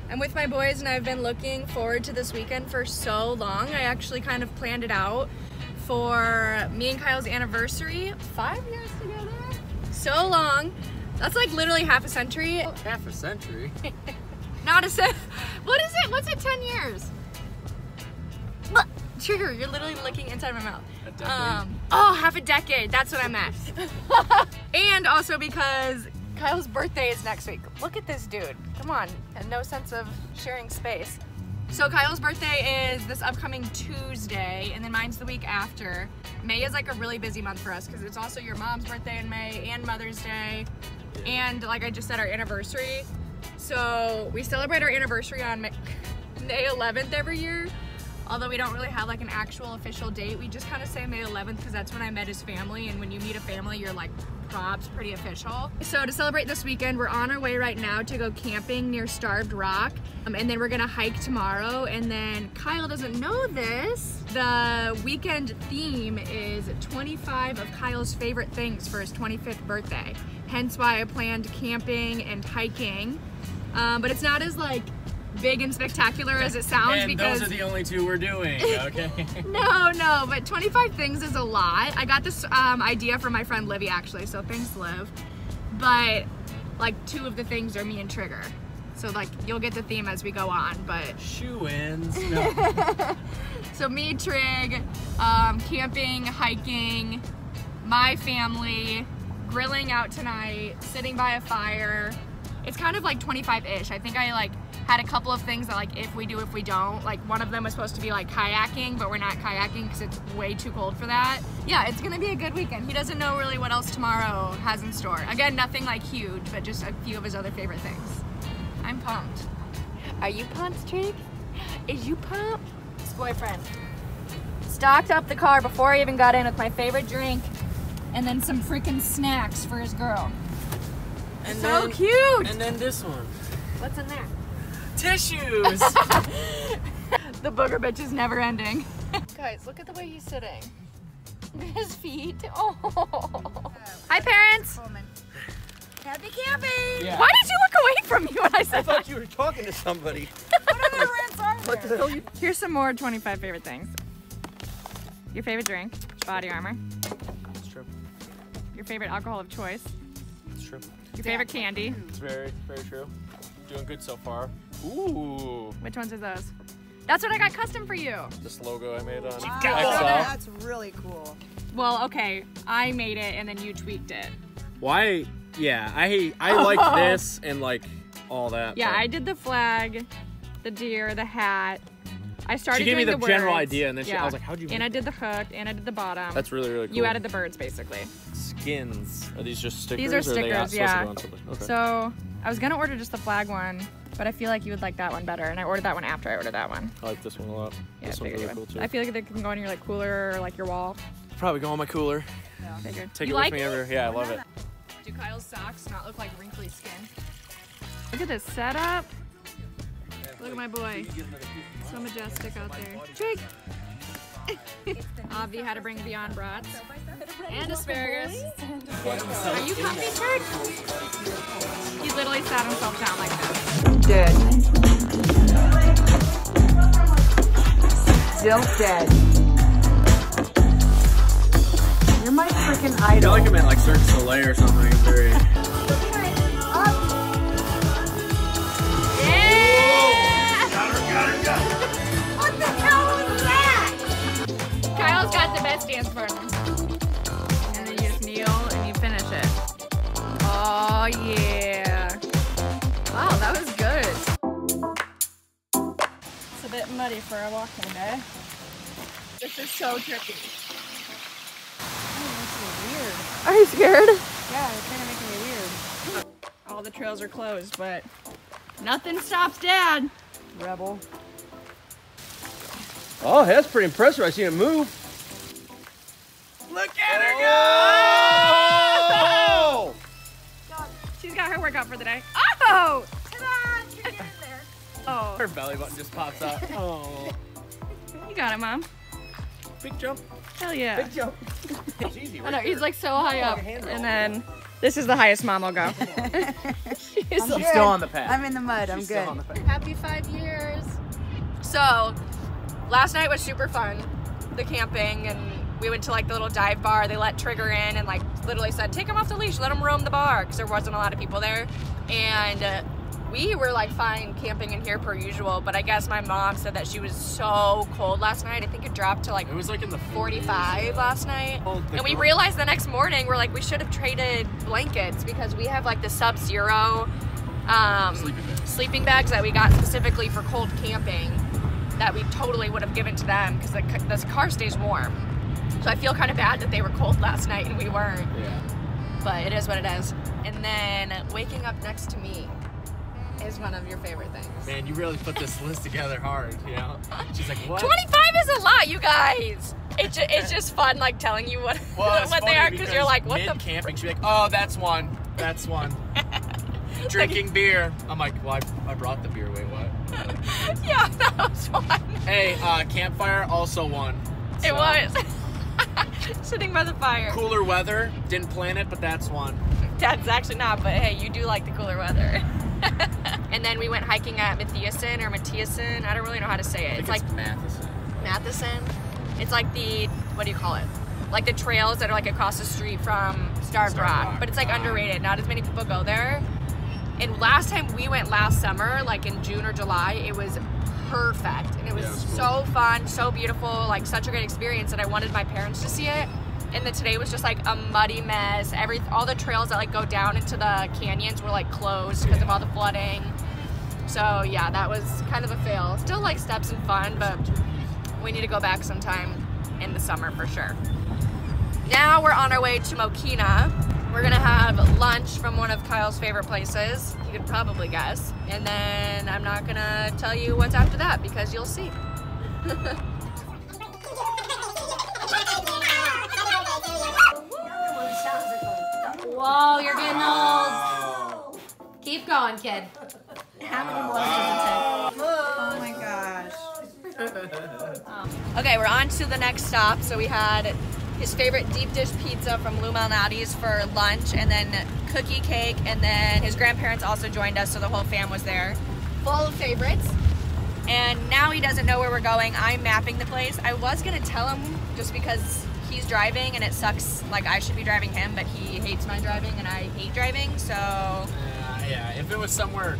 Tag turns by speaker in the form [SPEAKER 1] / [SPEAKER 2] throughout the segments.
[SPEAKER 1] I'm with my boys and I've been looking forward to this weekend for so long. I actually kind of planned it out for me and Kyle's anniversary. 5 years together? So long. That's like literally half a century.
[SPEAKER 2] Half a century?
[SPEAKER 1] Not a cent. What is it? What's it, 10 years? Trigger, you're literally looking inside my mouth.
[SPEAKER 2] A decade?
[SPEAKER 1] Oh, half a decade. That's what I meant. And also because Kyle's birthday is next week. Look at this dude. Come on. And no sense of sharing space. So Kyle's birthday is this upcoming Tuesday, and then mine's the week after. May is like a really busy month for us because it's also your mom's birthday in May and Mother's Day. And like I just said, our anniversary. So we celebrate our anniversary on May 11th every year. Although we don't really have like an actual official date, we just kind of say May 11th because that's when I met his family, and when you meet a family, you're like props, pretty official. So to celebrate this weekend, we're on our way right now to go camping near Starved Rock, and then we're gonna hike tomorrow. And then Kyle doesn't know this, the weekend theme is 25 of Kyle's favorite things for his 25th birthday. Hence why I planned camping and hiking, but it's not as like big and spectacular as it sounds,
[SPEAKER 2] and
[SPEAKER 1] because
[SPEAKER 2] those are the only two we're doing, okay?
[SPEAKER 1] No, but 25 things is a lot. I got this idea from my friend Livy actually, so thanks Liv. But like 2 of the things are me and Trigger. So like you'll get the theme as we go on, but
[SPEAKER 2] Shoo-ins. No.
[SPEAKER 1] So me, Trig, camping, hiking, my family, grilling out tonight, sitting by a fire. It's kind of like 25-ish. I think I like had a couple of things that like if we do, if we don't. Like one of them was supposed to be like kayaking, but we're not kayaking because it's way too cold for that. Yeah, it's gonna be a good weekend. He doesn't know really what else tomorrow has in store. Again, nothing like huge, but just a few of his other favorite things. I'm pumped. Are you pumped, Trig? Is you pumped? His boyfriend stocked up the car before I even got in with my favorite drink and then some freaking snacks for his girl.
[SPEAKER 2] And
[SPEAKER 1] so
[SPEAKER 2] then,
[SPEAKER 1] cute!
[SPEAKER 2] And then this one.
[SPEAKER 1] What's in there?
[SPEAKER 2] Tissues!
[SPEAKER 1] The booger bitch is never ending. Guys, look at the way he's sitting. His feet. Oh. Hi, parents. Happy camping. Yeah. Why did you look away from me when I said that?
[SPEAKER 3] I thought you were talking to somebody.
[SPEAKER 1] What other rants are there?
[SPEAKER 3] What the hell?
[SPEAKER 1] Here's some more 25 favorite things. Your favorite drink, body armor.
[SPEAKER 3] It's true.
[SPEAKER 1] Your favorite alcohol of choice.
[SPEAKER 3] It's true.
[SPEAKER 1] Your favorite candy.
[SPEAKER 3] It's very, very true. Doing good so far. Ooh.
[SPEAKER 1] Which ones are those? That's what I got custom for you.
[SPEAKER 3] This logo I made on
[SPEAKER 1] Wow.
[SPEAKER 3] XL.
[SPEAKER 4] That's really cool.
[SPEAKER 1] Well, okay, I made it and then you tweaked it.
[SPEAKER 3] Why? Yeah, I liked this and like all that.
[SPEAKER 1] Yeah, I did the flag, the deer, the hat. I started
[SPEAKER 3] She gave me
[SPEAKER 1] doing
[SPEAKER 3] the general
[SPEAKER 1] words.
[SPEAKER 3] idea, and then
[SPEAKER 1] Yeah.
[SPEAKER 3] I was like, how'd you make
[SPEAKER 1] And I did the hook, and I did the bottom.
[SPEAKER 3] That's really, really cool.
[SPEAKER 1] You added the birds, basically.
[SPEAKER 3] Skins. Are these just stickers?
[SPEAKER 1] These are
[SPEAKER 3] or they
[SPEAKER 1] stickers,
[SPEAKER 3] supposed to
[SPEAKER 1] yeah.
[SPEAKER 3] go on something? Okay.
[SPEAKER 1] So, I was gonna order just the flag one, but I feel like you would like that one better, and I ordered that one after I ordered that one.
[SPEAKER 3] I like this one a lot.
[SPEAKER 1] Yeah,
[SPEAKER 3] This
[SPEAKER 1] I
[SPEAKER 3] one's
[SPEAKER 1] figured
[SPEAKER 3] really
[SPEAKER 1] you
[SPEAKER 3] cool
[SPEAKER 1] would.
[SPEAKER 3] too.
[SPEAKER 1] I feel like they can go on your like cooler or like your wall.
[SPEAKER 3] Probably go on my cooler.
[SPEAKER 1] Yeah. Figured.
[SPEAKER 3] Take
[SPEAKER 1] you
[SPEAKER 3] it with
[SPEAKER 1] like
[SPEAKER 3] me
[SPEAKER 1] it?
[SPEAKER 3] everywhere. Yeah, I love it.
[SPEAKER 1] Do Kyle's socks not look like wrinkly skin? Look at this setup. Look at my boy. So majestic out there. Trig! Avi had to bring Beyond Brats. And asparagus. Are you comfy, Trig? He literally sat himself down like this.
[SPEAKER 4] Dead. Still dead. You're my freaking
[SPEAKER 3] I
[SPEAKER 4] idol.
[SPEAKER 3] feel like I'm at like Cirque du Soleil or something. It's very...
[SPEAKER 1] What the hell was that? Kyle's got the best dance partner. And then you just kneel and you finish it. Oh yeah. Wow, that was good. It's a bit muddy for a walking day. This is so tricky. Oh, this is weird. Are you scared? Yeah, it's kind of making me weird. All the trails are closed, but nothing stops Dad. Rebel.
[SPEAKER 3] Oh, that's pretty impressive. I seen it move.
[SPEAKER 1] Look at her go! She's got her workout for the day. Oh! Ta-da! She's getting there. Oh.
[SPEAKER 3] Her belly button just pops out. Oh.
[SPEAKER 1] You got it, Mom.
[SPEAKER 3] Big jump.
[SPEAKER 1] Hell yeah.
[SPEAKER 3] Big jump. It's easy,
[SPEAKER 1] I
[SPEAKER 3] right
[SPEAKER 1] know,
[SPEAKER 3] there.
[SPEAKER 1] he's like so high up. And then this is the highest Mom will go. He's
[SPEAKER 4] I'm
[SPEAKER 1] like,
[SPEAKER 3] She's
[SPEAKER 4] good.
[SPEAKER 3] still on the path.
[SPEAKER 4] I'm in the mud. I'm
[SPEAKER 3] She's
[SPEAKER 4] good.
[SPEAKER 3] still on the path.
[SPEAKER 1] happy 5 years. So, last night was super fun. The camping, and we went to like the little dive bar. They let Trigger in and like literally said, take him off the leash, let him roam the bar, because there wasn't a lot of people there. And we were like fine camping in here per usual, but I guess my mom said that she was so cold last night. I think it dropped to like
[SPEAKER 2] It was like in the
[SPEAKER 1] 45 last night.
[SPEAKER 2] Oh, the
[SPEAKER 1] And we
[SPEAKER 2] girl-
[SPEAKER 1] realized the next morning, we're like, we should have traded blankets because we have like the Sub-Zero sleeping bags that we got specifically for cold camping that we totally would have given to them because the car stays warm. So I feel kind of bad that they were cold last night and we weren't.
[SPEAKER 2] Yeah.
[SPEAKER 1] But it is what it is. And then waking up next to me is one of your favorite things.
[SPEAKER 2] Man, you really put this list together hard, you know? She's like, what?
[SPEAKER 1] 25 is a lot, you guys. It's just fun, like telling you what
[SPEAKER 2] Well, it's
[SPEAKER 1] what they
[SPEAKER 2] funny
[SPEAKER 1] are, because you're like, what the?
[SPEAKER 2] camping, she'd be like, oh, that's one. That's one. Drinking beer. I'm like, well, I brought the beer. Wait, what?
[SPEAKER 1] Yeah, that was fun.
[SPEAKER 2] Hey, campfire, also one.
[SPEAKER 1] It
[SPEAKER 2] So,
[SPEAKER 1] was sitting by the fire.
[SPEAKER 2] Cooler weather, didn't plan it, but that's one.
[SPEAKER 1] That's actually not, but hey, you do like the cooler weather. And then we went hiking at Matthiasen or Matthiasen. I don't really know how to say it.
[SPEAKER 2] I think
[SPEAKER 1] It's like
[SPEAKER 2] Matheson.
[SPEAKER 1] Matheson. It's like the, what do you call it? Like the trails that are like across the street from Starved Rock. But it's like underrated. Not as many people go there. And last time we went last summer, like in June or July, it was perfect. And it was
[SPEAKER 2] Yeah, it was
[SPEAKER 1] so fun, so beautiful, like such a great experience that I wanted my parents to see it. And then today was just like a muddy mess. All the trails that like go down into the canyons were like closed because of all the flooding. So yeah, that was kind of a fail. Still like steps and fun, but we need to go back sometime in the summer for sure. Now we're on our way to Mokina. We're gonna have lunch from one of Kyle's favorite places. You could probably guess. And then I'm not gonna tell you what's after that because you'll see.
[SPEAKER 5] Whoa, you're getting old. Keep going, kid.
[SPEAKER 4] How many more does it take? Oh my gosh.
[SPEAKER 1] Okay, we're on to the next stop. So we had his favorite deep dish pizza from Lou Malnati's for lunch, and then cookie cake, and then his grandparents also joined us, so the whole fam was there. Full of favorites. And now he doesn't know where we're going. I'm mapping the place. I was gonna tell him just because he's driving and it sucks, like I should be driving him, but he hates my driving and I hate driving, so
[SPEAKER 2] Yeah, if it was somewhere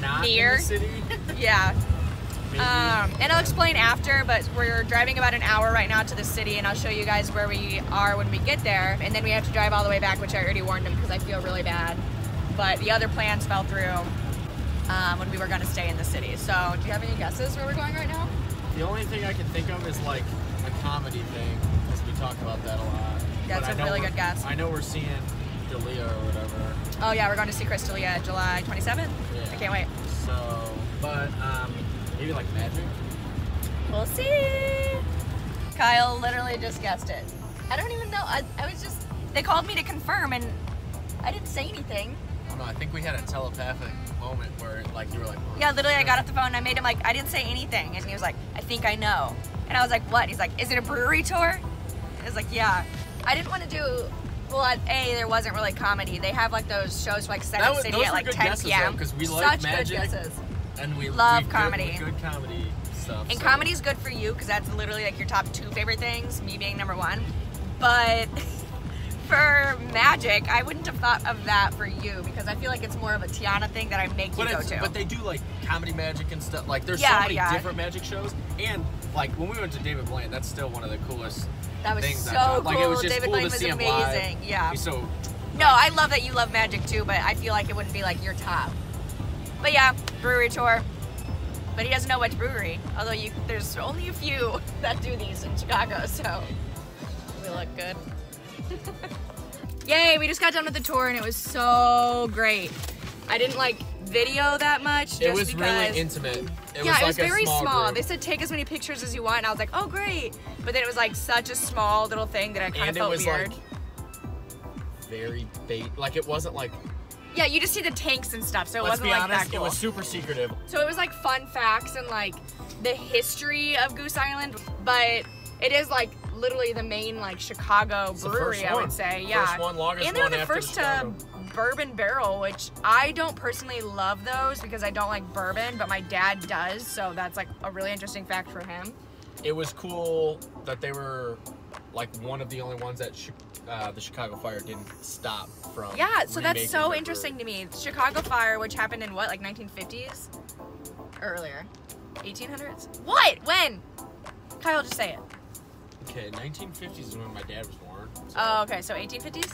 [SPEAKER 2] not
[SPEAKER 1] Near.
[SPEAKER 2] in the city,
[SPEAKER 1] yeah.
[SPEAKER 2] maybe.
[SPEAKER 1] And I'll explain after, but we're driving about an hour right now to the city, and I'll show you guys where we are when we get there. And then we have to drive all the way back, which I already warned him because I feel really bad. But the other plans fell through when we were going to stay in the city. So do you have any guesses where we're going right now?
[SPEAKER 2] The only thing I can think of is like a comedy thing, because we talk about that a lot.
[SPEAKER 1] That's
[SPEAKER 2] But I
[SPEAKER 1] a
[SPEAKER 2] know
[SPEAKER 1] really
[SPEAKER 2] we're-
[SPEAKER 1] good guess.
[SPEAKER 2] I know we're seeing Dalia or whatever.
[SPEAKER 1] Oh yeah, we're going to see Chris D'Elia July 27th.
[SPEAKER 2] Yeah.
[SPEAKER 1] I can't wait.
[SPEAKER 2] So, but maybe like Magic.
[SPEAKER 1] We'll see. Kyle literally just guessed it. I don't even know. I was just, they called me to confirm and I didn't say anything.
[SPEAKER 2] I don't know. I think we had a telepathic moment where like you were like, oh,
[SPEAKER 1] Yeah, literally I got off the phone and I made him like, I didn't say anything. And he was like, I think I know. And I was like, what? And he's like, is it a brewery tour? I was like, yeah. I didn't want to do, well, there wasn't really comedy. They have like those shows like Second City
[SPEAKER 2] those
[SPEAKER 1] at
[SPEAKER 2] were
[SPEAKER 1] like
[SPEAKER 2] good
[SPEAKER 1] 10
[SPEAKER 2] guesses,
[SPEAKER 1] p.m.
[SPEAKER 2] because we like
[SPEAKER 1] Such
[SPEAKER 2] Magic
[SPEAKER 1] good guesses.
[SPEAKER 2] and we
[SPEAKER 1] Love
[SPEAKER 2] we
[SPEAKER 1] comedy.
[SPEAKER 2] Good comedy stuff.
[SPEAKER 1] And
[SPEAKER 2] so.
[SPEAKER 1] comedy's good for you because that's literally like your top 2 favorite things, me being number 1. But for Magic, I wouldn't have thought of that for you because I feel like it's more of a Tianna thing that I make you go to.
[SPEAKER 2] But they do like comedy magic and stuff. Like there's
[SPEAKER 1] Yeah,
[SPEAKER 2] so many
[SPEAKER 1] yeah.
[SPEAKER 2] different magic shows. And like when we went to David Blaine, that's still one of the coolest
[SPEAKER 1] That was
[SPEAKER 2] things
[SPEAKER 1] so
[SPEAKER 2] I've done. Like it
[SPEAKER 1] cool.
[SPEAKER 2] was just
[SPEAKER 1] David
[SPEAKER 2] cool
[SPEAKER 1] Blaine
[SPEAKER 2] to
[SPEAKER 1] was
[SPEAKER 2] see him
[SPEAKER 1] amazing.
[SPEAKER 2] live.
[SPEAKER 1] Yeah.
[SPEAKER 2] He's so
[SPEAKER 1] No, I love that you love Magic too, but I feel like it wouldn't be like your top. But yeah, brewery tour. But he doesn't know which brewery. Although there's only a few that do these in Chicago, so we look good. Yay, we just got done with the tour and it was so great. I didn't like video that much just
[SPEAKER 2] it was
[SPEAKER 1] because
[SPEAKER 2] really intimate.
[SPEAKER 1] it
[SPEAKER 2] was like
[SPEAKER 1] was very
[SPEAKER 2] a small.
[SPEAKER 1] small.
[SPEAKER 2] Group.
[SPEAKER 1] They said take as many pictures as you want, and I was like, oh great. But then it was like such a small little thing that I kind of
[SPEAKER 2] and
[SPEAKER 1] felt
[SPEAKER 2] it was
[SPEAKER 1] weird.
[SPEAKER 2] like very bait. Like it wasn't like.
[SPEAKER 1] Yeah, you just see the tanks and stuff, so it
[SPEAKER 2] Let's
[SPEAKER 1] wasn't
[SPEAKER 2] be
[SPEAKER 1] like
[SPEAKER 2] honest,
[SPEAKER 1] that cool.
[SPEAKER 2] it was super secretive.
[SPEAKER 1] So it was like fun facts and like the history of Goose Island, but it is like literally the main like Chicago
[SPEAKER 2] It's the
[SPEAKER 1] brewery,
[SPEAKER 2] first
[SPEAKER 1] I
[SPEAKER 2] one.
[SPEAKER 1] would say. Yeah.
[SPEAKER 2] First one, longest
[SPEAKER 1] and they're
[SPEAKER 2] one
[SPEAKER 1] the
[SPEAKER 2] after
[SPEAKER 1] first to
[SPEAKER 2] Chicago.
[SPEAKER 1] bourbon barrel, which I don't personally love those because I don't like bourbon, but my dad does, so that's like a really interesting fact for him.
[SPEAKER 3] It was cool that they were like one of the only ones that the Chicago Fire didn't stop from.
[SPEAKER 1] Yeah, so that's
[SPEAKER 3] remaking
[SPEAKER 1] so
[SPEAKER 3] their
[SPEAKER 1] interesting to me. Chicago Fire, which happened in what, like 1950s? Earlier. 1800s? What? When? Kyle, just say it.
[SPEAKER 3] Okay, 1950s is when my dad was born. So.
[SPEAKER 1] Oh, okay, so 1850s?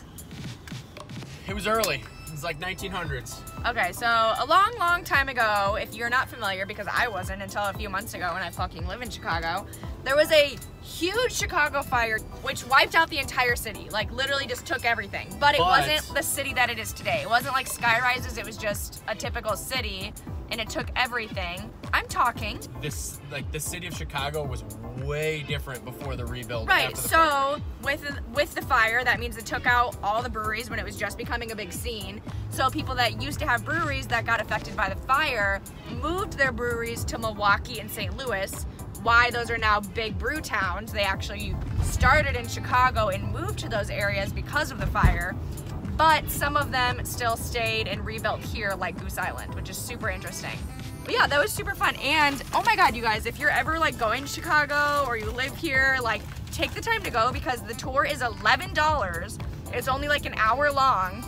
[SPEAKER 3] It was early. It was like 1900s.
[SPEAKER 1] Okay, so a long, long time ago, if you're not familiar, because I wasn't until a few months ago when I fucking live in Chicago, there was a huge Chicago fire which wiped out the entire city, like literally just took everything. But it wasn't the city that it is today. It wasn't like sky rises, it was just a typical city and it took everything. I'm talking.
[SPEAKER 3] The city of Chicago was way different before the rebuild.
[SPEAKER 1] Right,
[SPEAKER 3] after the
[SPEAKER 1] so with the fire, that means it took out all the breweries when it was just becoming a big scene. So people that used to have breweries that got affected by the fire moved their breweries to Milwaukee and St. Louis. Why those are now big brew towns. They actually started in Chicago and moved to those areas because of the fire. But some of them still stayed and rebuilt here, like Goose Island, which is super interesting. But yeah, that was super fun. And oh my God, you guys, if you're ever like going to Chicago or you live here, like take the time to go because the tour is $11. It's only like an hour long.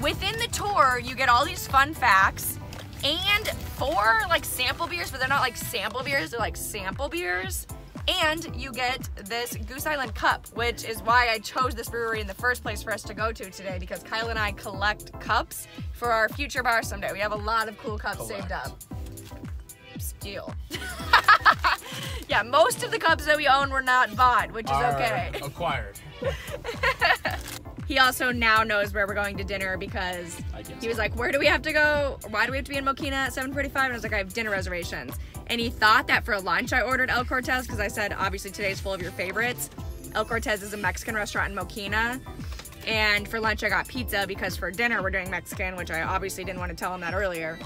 [SPEAKER 1] Within the tour, you get all these fun facts and 4 like sample beers, but they're not like sample beers, they're like sample beers. And you get this Goose Island cup, which is why I chose this brewery in the first place for us to go to today, because Kyle and I collect cups for our future bar someday. We have a lot of cool cups saved up. Steal. Yeah, most of the cups that we own were not bought, which is okay.
[SPEAKER 3] Acquired.
[SPEAKER 1] He also now knows where we're going to dinner because he was like, where do we have to go? Why do we have to be in Mokina at 7:45? And I was like, I have dinner reservations. And he thought that for lunch I ordered El Cortez because I said, obviously today's full of your favorites. El Cortez is a Mexican restaurant in Mokina. And for lunch I got pizza because for dinner we're doing Mexican, which I obviously didn't want to tell him that earlier.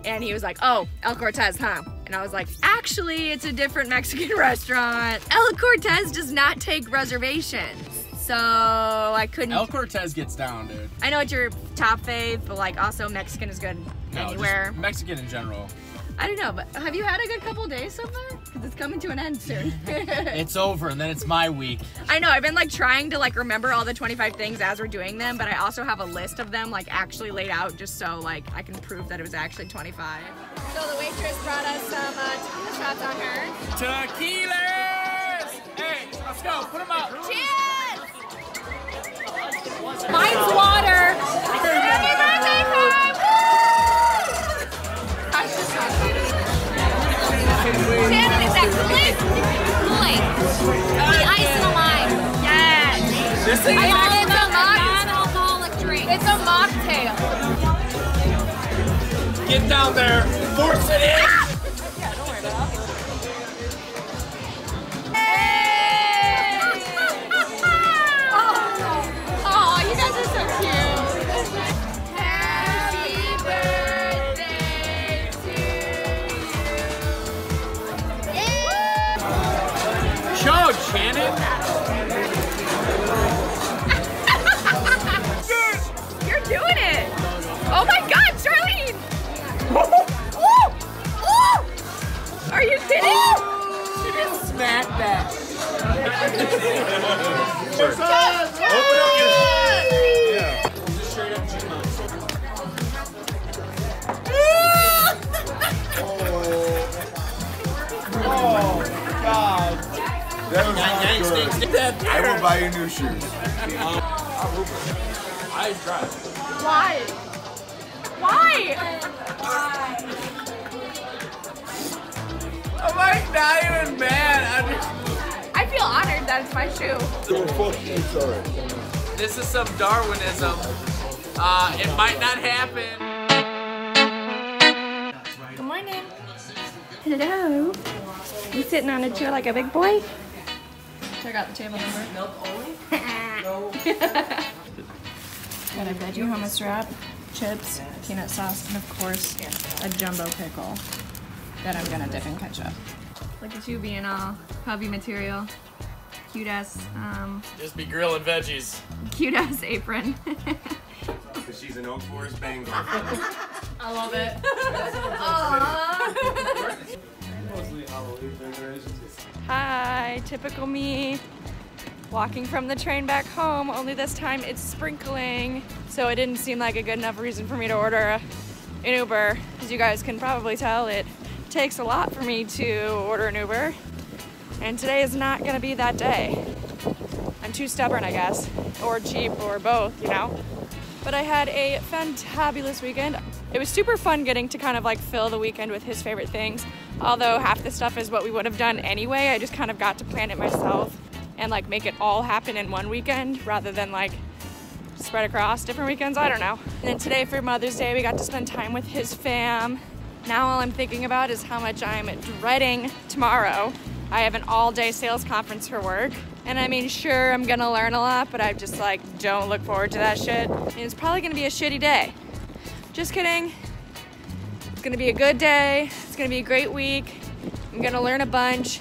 [SPEAKER 1] And he was like, oh, El Cortez, huh? And I was like, actually, it's a different Mexican restaurant. El Cortez does not take reservations. So I couldn't.
[SPEAKER 3] El Cortez gets down, dude.
[SPEAKER 1] I know it's your top fave, but like also Mexican is good anywhere.
[SPEAKER 3] Just Mexican in general.
[SPEAKER 1] I don't know, but have you had a good couple days so far? Because it's coming to an end soon.
[SPEAKER 3] It's over, and then it's my week.
[SPEAKER 1] I know, I've been like trying to like remember all the 25 things as we're doing them, but I also have a list of them like actually laid out just so like I can prove that it was actually 25. So the waitress brought us some tequila shots on her.
[SPEAKER 3] Tequilas! Hey, let's go, put them up.
[SPEAKER 1] Cheers!
[SPEAKER 5] Mine's water.
[SPEAKER 1] Happy birthday, Pam! Shannon, is that Kool-Aid?
[SPEAKER 5] Kool-Aid. The ice and a lime.
[SPEAKER 1] Yes!
[SPEAKER 3] This thing
[SPEAKER 5] I
[SPEAKER 3] is
[SPEAKER 5] call it a non-alcoholic drink.
[SPEAKER 1] It's a mocktail.
[SPEAKER 3] get down there, force it in.
[SPEAKER 1] Yeah, don't worry about it. Oh, you guys are so cute. Happy birthday to you.
[SPEAKER 3] Chug, Shannon.
[SPEAKER 1] You're doing it. Oh my God, Charlene. Are you kidding?
[SPEAKER 3] She just smacked that.
[SPEAKER 2] Oh, God.
[SPEAKER 6] That was not good. I will buy you new shoes.
[SPEAKER 3] I tried.
[SPEAKER 1] Why? Why?
[SPEAKER 3] I'm like not even mad.
[SPEAKER 1] I feel honored that it's my shoe.
[SPEAKER 3] This is some Darwinism. It might not happen.
[SPEAKER 1] Good morning. Hello. You sitting on a chair like a big boy? Check out the table number. Milk only? No. Got a veggie hummus wrap, chips, peanut sauce, and of course, a jumbo pickle that I'm gonna dip in ketchup. Look at you being all hubby material. Cute ass,
[SPEAKER 3] Just be grilling veggies.
[SPEAKER 1] cute ass apron.
[SPEAKER 6] because she's an Oak Forest Bengal.
[SPEAKER 1] I love it. Hi, typical me. Walking from the train back home, only this time it's sprinkling. So it didn't seem like a good enough reason for me to order an Uber. As you guys can probably tell, it takes a lot for me to order an Uber. And today is not gonna be that day. I'm too stubborn, I guess, or cheap, or both, you know? But I had a fantabulous weekend. It was super fun getting to kind of like fill the weekend with his favorite things. Although half the stuff is what we would have done anyway, I just kind of got to plan it myself and like make it all happen in one weekend rather than like spread across different weekends, I don't know. And then today for Mother's Day, we got to spend time with his fam. Now all I'm thinking about is how much I'm dreading tomorrow. I have an all-day sales conference for work. And I mean, sure, I'm gonna learn a lot, but I just like don't look forward to that shit. And it's probably gonna be a shitty day. Just kidding. It's gonna be a good day. It's gonna be a great week. I'm gonna learn a bunch.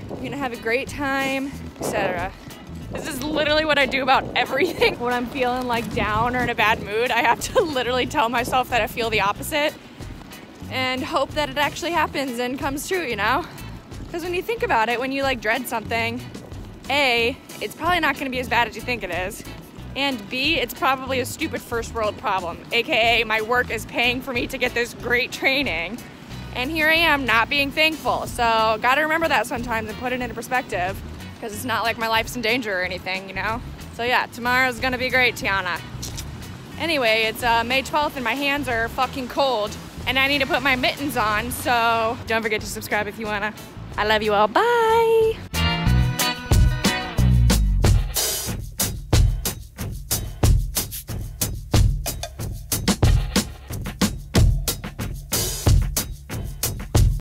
[SPEAKER 1] I'm gonna have a great time, etc. This is literally what I do about everything. When I'm feeling like down or in a bad mood, I have to literally tell myself that I feel the opposite and hope that it actually happens and comes true, you know? Because when you think about it, when you like dread something, A, it's probably not gonna be as bad as you think it is. And B, it's probably a stupid first world problem, AKA my work is paying for me to get this great training. And here I am not being thankful. So gotta remember that sometimes and put it into perspective, because it's not like my life's in danger or anything, you know? So yeah, tomorrow's gonna be great, Tianna. Anyway, it's May 12th and my hands are fucking cold and I need to put my mittens on, so don't forget to subscribe if you wanna. I love you all, bye!